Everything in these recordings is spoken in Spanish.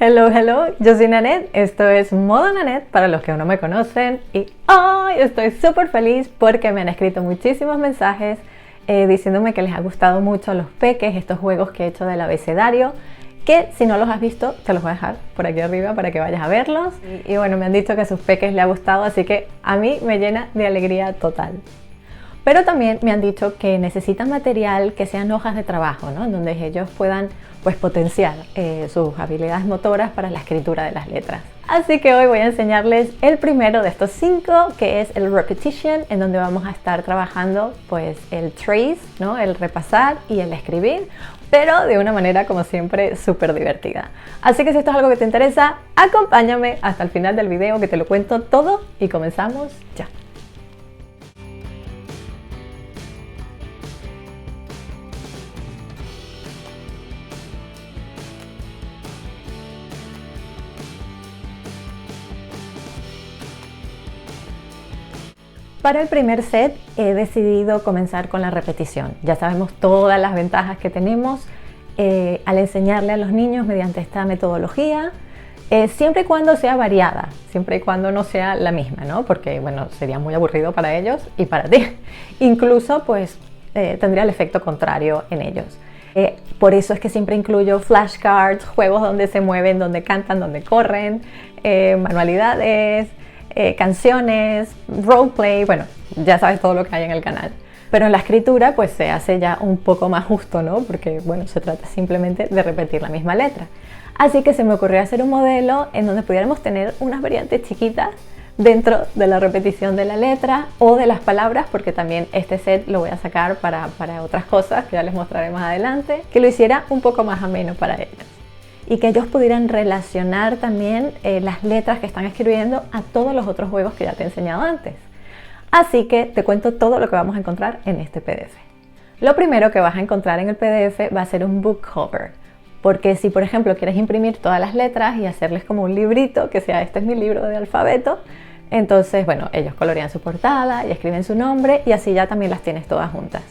Hello, hello, yo soy Nanette, esto es Modo Nanette para los que aún no me conocen y hoy estoy súper feliz porque me han escrito muchísimos mensajes diciéndome que les ha gustado mucho los peques, estos juegos que he hecho del abecedario, que si no los has visto te los voy a dejar por aquí arriba para que vayas a verlos y bueno, me han dicho que a sus peques les ha gustado, así que a mí me llena de alegría total. Pero también me han dicho que necesitan material que sean hojas de trabajo, ¿no? En donde ellos puedan pues, potenciar sus habilidades motoras para la escritura de las letras. Así que hoy voy a enseñarles el primero de estos 5, que es el repetition, en donde vamos a estar trabajando pues, el trace, ¿no? El repasar y el escribir, pero de una manera, como siempre, súper divertida. Así que si esto es algo que te interesa, acompáñame hasta el final del video que te lo cuento todo y comenzamos ya. Para el primer set he decidido comenzar con la repetición. Ya sabemos todas las ventajas que tenemos al enseñarle a los niños mediante esta metodología, siempre y cuando sea variada, siempre y cuando no sea la misma, ¿no? Porque bueno, sería muy aburrido para ellos y para ti. Incluso pues tendría el efecto contrario en ellos. Por eso es que siempre incluyo flashcards, juegos donde se mueven, donde cantan, donde corren, manualidades, canciones, roleplay, bueno, ya sabes todo lo que hay en el canal. Pero en la escritura pues se hace ya un poco más justo, ¿no? Porque bueno, se trata simplemente de repetir la misma letra. Así que se me ocurrió hacer un modelo en donde pudiéramos tener unas variantes chiquitas dentro de la repetición de la letra o de las palabras, porque también este set lo voy a sacar para otras cosas que ya les mostraré más adelante, que lo hiciera un poco más ameno para ellos. Y que ellos pudieran relacionar también las letras que están escribiendo a todos los otros juegos que ya te he enseñado antes. Así que te cuento todo lo que vamos a encontrar en este PDF. Lo primero que vas a encontrar en el PDF va a ser un book cover, porque si por ejemplo quieres imprimir todas las letras y hacerles como un librito, que sea este es mi libro de alfabeto, entonces bueno, ellos colorean su portada y escriben su nombre y así ya también las tienes todas juntas.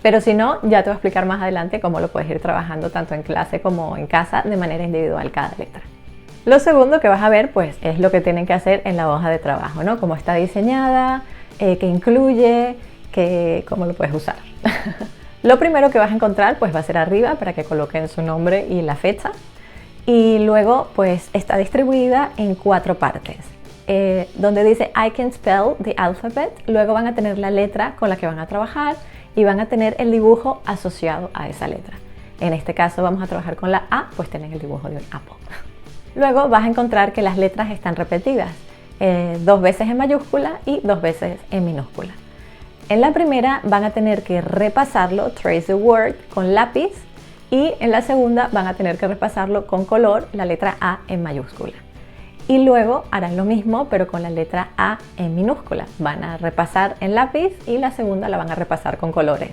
Pero si no, ya te voy a explicar más adelante cómo lo puedes ir trabajando tanto en clase como en casa de manera individual cada letra. Lo segundo que vas a ver pues es lo que tienen que hacer en la hoja de trabajo, ¿no? Cómo está diseñada, qué incluye, cómo lo puedes usar. Lo primero que vas a encontrar pues va a ser arriba para que coloquen su nombre y la fecha. Y luego pues está distribuida en 4 partes. Donde dice I can spell the alphabet, luego van a tener la letra con la que van a trabajar y van a tener el dibujo asociado a esa letra. En este caso vamos a trabajar con la A, pues tienen el dibujo de un apple. Luego vas a encontrar que las letras están repetidas, 2 veces en mayúscula y 2 veces en minúscula. En la primera van a tener que repasarlo, trace the word, con lápiz, y en la segunda van a tener que repasarlo con color, la letra A en mayúscula. Y luego harán lo mismo pero con la letra A en minúscula. Van a repasar en lápiz y la segunda la van a repasar con colores.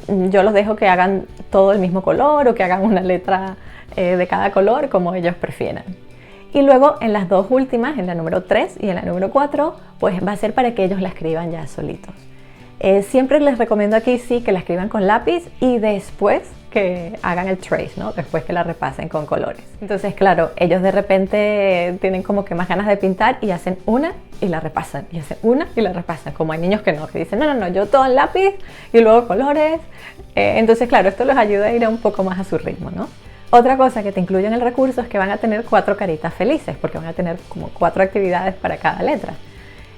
Yo los dejo que hagan todo el mismo color o que hagan una letra de cada color como ellos prefieran. Y luego en las 2 últimas, en la número 3 y en la número 4, pues va a ser para que ellos la escriban ya solitos. Siempre les recomiendo aquí sí que la escriban con lápiz y después que hagan el trace, ¿no? Después que la repasen con colores. Entonces, claro, ellos de repente tienen como que más ganas de pintar y hacen una y la repasan, y hacen una y la repasan. Como hay niños que no, que dicen, no, yo todo en lápiz y luego colores. Entonces, claro, esto les ayuda a ir un poco más a su ritmo, ¿no? Otra cosa que te incluye en el recurso es que van a tener 4 caritas felices, porque van a tener como 4 actividades para cada letra.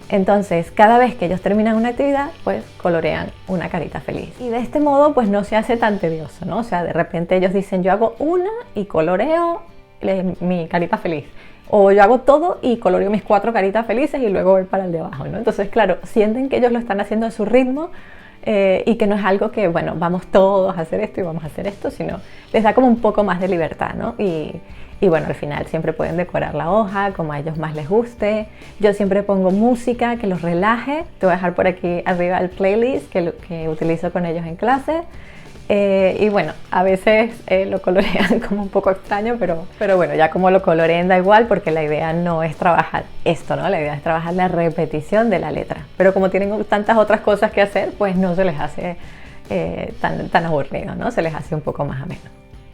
Entonces, cada vez que ellos terminan una actividad, pues colorean una carita feliz. Y de este modo, pues no se hace tan tedioso, ¿no? O sea, de repente ellos dicen, yo hago una y coloreo mi carita feliz. O yo hago todo y coloreo mis 4 caritas felices y luego voy para el de abajo, ¿no? Entonces, claro, sienten que ellos lo están haciendo a su ritmo y que no es algo que, bueno, vamos todos a hacer esto y vamos a hacer esto, sino les da como un poco más de libertad, ¿no? Y bueno, al final siempre pueden decorar la hoja como a ellos más les guste. Yo siempre pongo música que los relaje. Te voy a dejar por aquí arriba el playlist que utilizo con ellos en clase. Y bueno, a veces lo colorean como un poco extraño, pero bueno, ya como lo coloreen da igual porque la idea no es trabajar esto, ¿no? La idea es trabajar la repetición de la letra. Pero como tienen tantas otras cosas que hacer, pues no se les hace tan aburrido, ¿no? Se les hace un poco más ameno.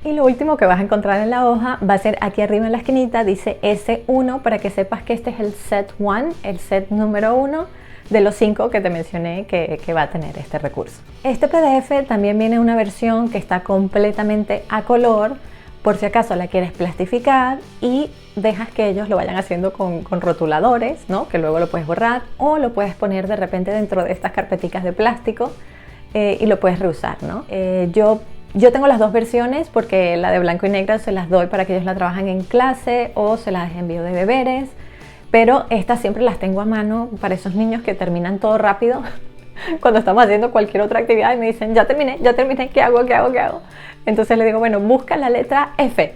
Y lo último que vas a encontrar en la hoja va a ser aquí arriba en la esquinita, dice S1, para que sepas que este es el set 1, el set número 1 de los 5 que te mencioné que va a tener este recurso. Este PDF también viene una versión que está completamente a color, por si acaso la quieres plastificar y dejas que ellos lo vayan haciendo con rotuladores, ¿no? Que luego lo puedes borrar o lo puedes poner de repente dentro de estas carpeticas de plástico y lo puedes reusar, ¿no? Yo tengo las dos versiones porque la de blanco y negro se las doy para que ellos la trabajen en clase o se las envío de deberes, pero estas siempre las tengo a mano para esos niños que terminan todo rápido cuando estamos haciendo cualquier otra actividad y me dicen, ya terminé, ¿qué hago? Entonces les digo, bueno, busca la letra F.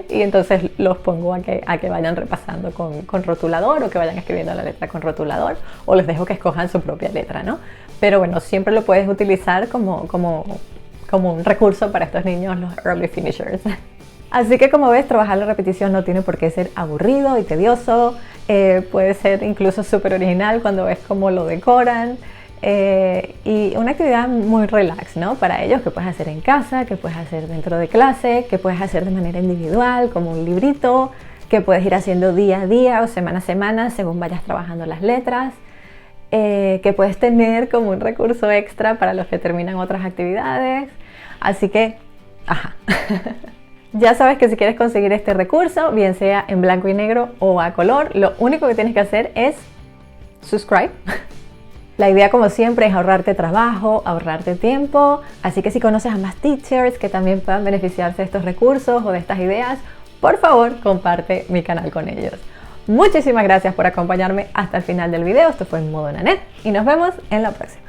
Y entonces los pongo a que vayan repasando con rotulador o que vayan escribiendo la letra con rotulador o les dejo que escojan su propia letra, ¿no? Pero bueno, siempre lo puedes utilizar como un recurso para estos niños, los early finishers. Así que como ves, trabajar la repetición no tiene por qué ser aburrido y tedioso, puede ser incluso súper original cuando ves cómo lo decoran. Y una actividad muy relax, ¿no? Para ellos, que puedes hacer en casa, que puedes hacer dentro de clase, que puedes hacer de manera individual, como un librito, que puedes ir haciendo día a día o semana a semana según vayas trabajando las letras, que puedes tener como un recurso extra para los que terminan otras actividades. Así que, ajá. Ya sabes que si quieres conseguir este recurso, bien sea en blanco y negro o a color, lo único que tienes que hacer es subscribe. La idea, como siempre, es ahorrarte trabajo, ahorrarte tiempo, así que si conoces a más teachers que también puedan beneficiarse de estos recursos o de estas ideas, por favor, comparte mi canal con ellos. Muchísimas gracias por acompañarme hasta el final del video. Esto fue Modo Nanette y nos vemos en la próxima.